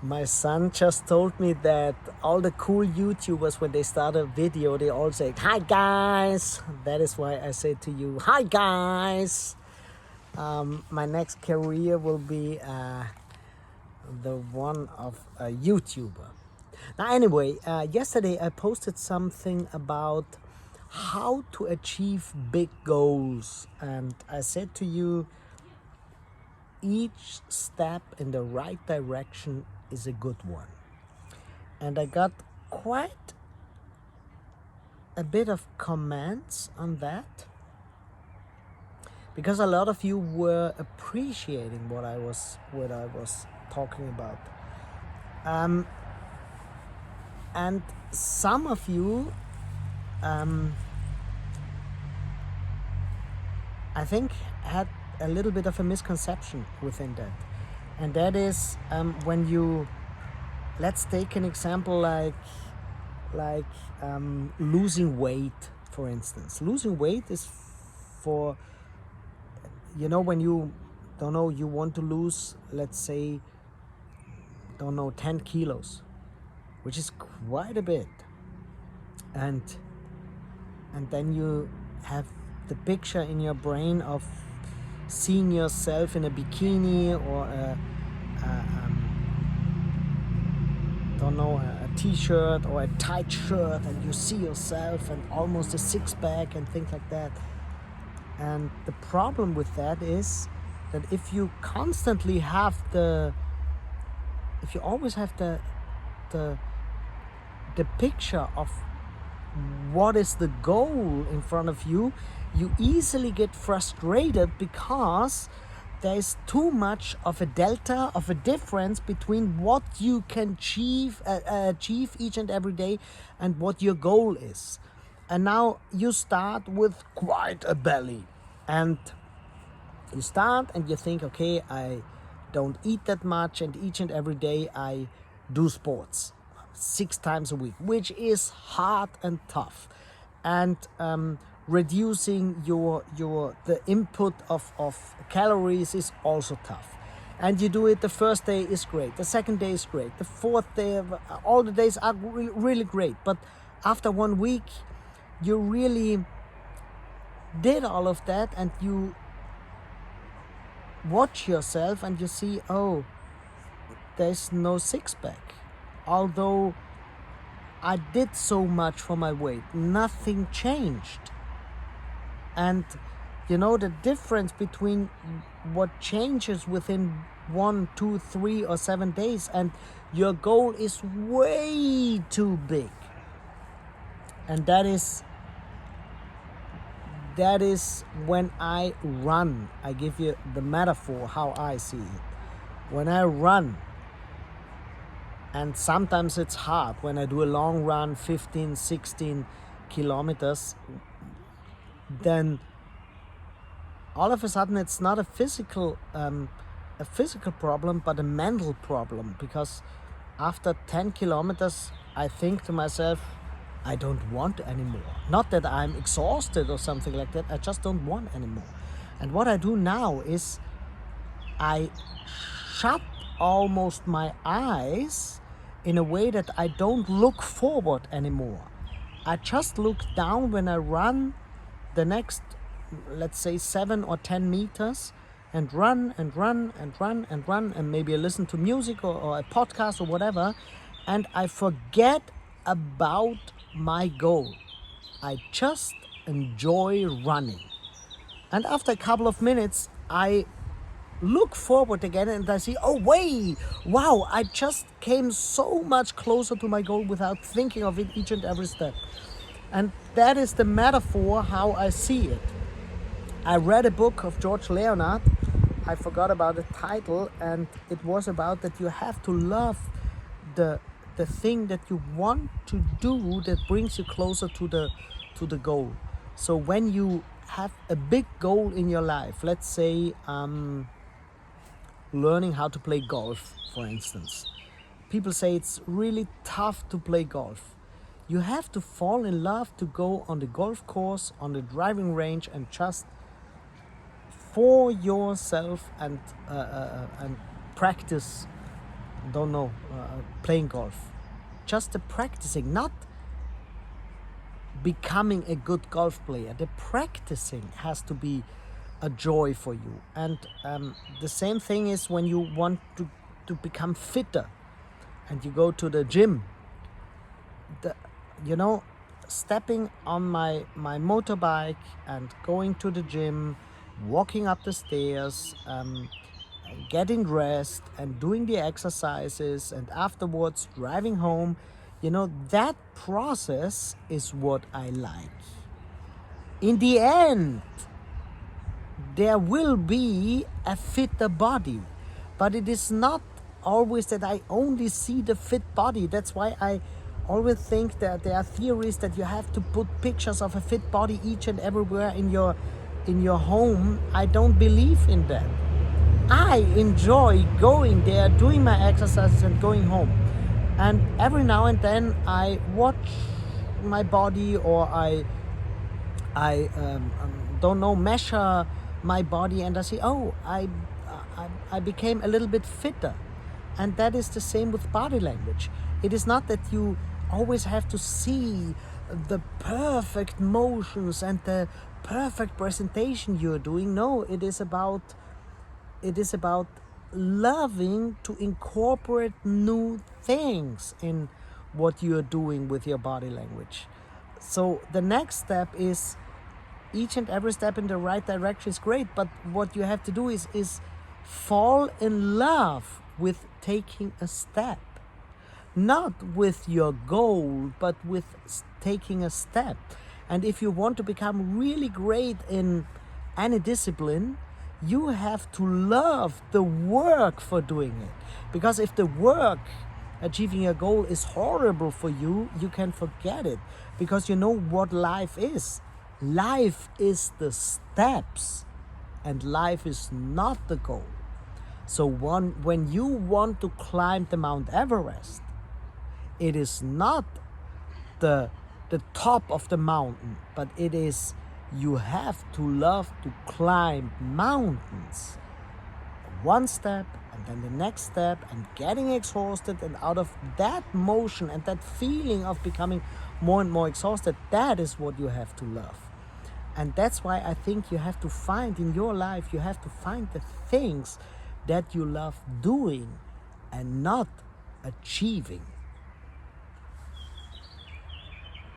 My son just told me that all the cool YouTubers, when they start a video, they all say, "Hi guys." That is why I say to you, "Hi guys." My next career will be the one of a YouTuber. Now, anyway, yesterday I posted something about how to achieve big goals, and I said to you, each step in the right direction is a good one. And I got quite a bit of comments on that because a lot of you were appreciating what I was talking about, and some of you, I think, had a little bit of a misconception within that, and that is when you, let's take an example like losing weight, for instance. Losing weight is for, when you you want to lose, let's say, 10 kilos, which is quite a bit, and then you have the picture in your brain of seeing yourself in a bikini or a t-shirt or a tight shirt, and you see yourself and almost a six-pack and things like that. And the problem with that is that if you constantly have if you always have the picture of what is the goal in front of you, you easily get frustrated because there's too much of a delta, of a difference between what you can achieve each and every day and what your goal is. And now you start with quite a belly, and you start and you think, okay, I don't eat that much, and each and every day I do sports 6 times a week, which is hard and tough, and reducing the input of calories is also tough. And you do it, the first day is great, the second day is great, the fourth day, all the days are really great, but after 1 week you really did all of that, and you watch yourself and you see, oh, there's no six-pack, although I did so much for my weight, nothing changed. And the difference between what changes within 1, 2, 3 or 7 days and your goal is way too big. And that is when I run. I give you the metaphor how I see it. When I run, and sometimes it's hard when I do a long run, 15, 16 kilometers, then all of a sudden it's not a physical problem, but a mental problem, because after 10 kilometers I think to myself, I don't want anymore. Not that I'm exhausted or something like that, I just don't want anymore. And what I do now is I shut almost my eyes in a way that I don't look forward anymore. I just look down when I run the next, let's say, 7 or 10 meters, and run and run and run and run, and maybe I listen to music or a podcast or whatever, and I forget about my goal. I just enjoy running. And after a couple of minutes, I look forward again and I see, oh wait, wow, I just came so much closer to my goal without thinking of it each and every step. And that is the metaphor how I see it. I read a book of George Leonard, I forgot about the title, and it was about that you have to love the thing that you want to do that brings you closer to the goal. So when you have a big goal in your life, let's say learning how to play golf, for instance. People say it's really tough to play golf. You have to fall in love to go on the golf course, on the driving range, and just for yourself and practice don't know, playing golf. Just the practicing, not becoming a good golf player. The practicing has to be a joy for you. And the same thing is when you want to become fitter and you go to the gym. You know, stepping on my motorbike and going to the gym, walking up the stairs, getting dressed and doing the exercises, and afterwards driving home, you know, that process is what I like. In the end, there will be a fitter body, but it is not always that I only see the fit body. That's why I always think that there are theories that you have to put pictures of a fit body each and everywhere in your home. I don't believe in that. I enjoy going there, doing my exercises and going home. And every now and then I watch my body, or I don't know, measure my body, and I see, oh, I became a little bit fitter. And that is the same with body language. It is not that you always have to see the perfect motions and the perfect presentation you're doing. No, it is about loving to incorporate new things in what you're doing with your body language. So the next step is, each and every step in the right direction is great, but what you have to do is fall in love with taking a step. Not with your goal, but with taking a step. And if you want to become really great in any discipline, you have to love the work for doing it. Because if the work, achieving a goal, is horrible for you, you can forget it. Because you know what life is. Life is the steps, and life is not the goal. So when you want to climb the Mount Everest, it is not the top of the mountain, but it is, you have to love to climb mountains. One step and then the next step, and getting exhausted, and out of that motion and that feeling of becoming more and more exhausted, that is what you have to love. And that's why I think you have to find in your life, you have to find the things that you love doing and not achieving.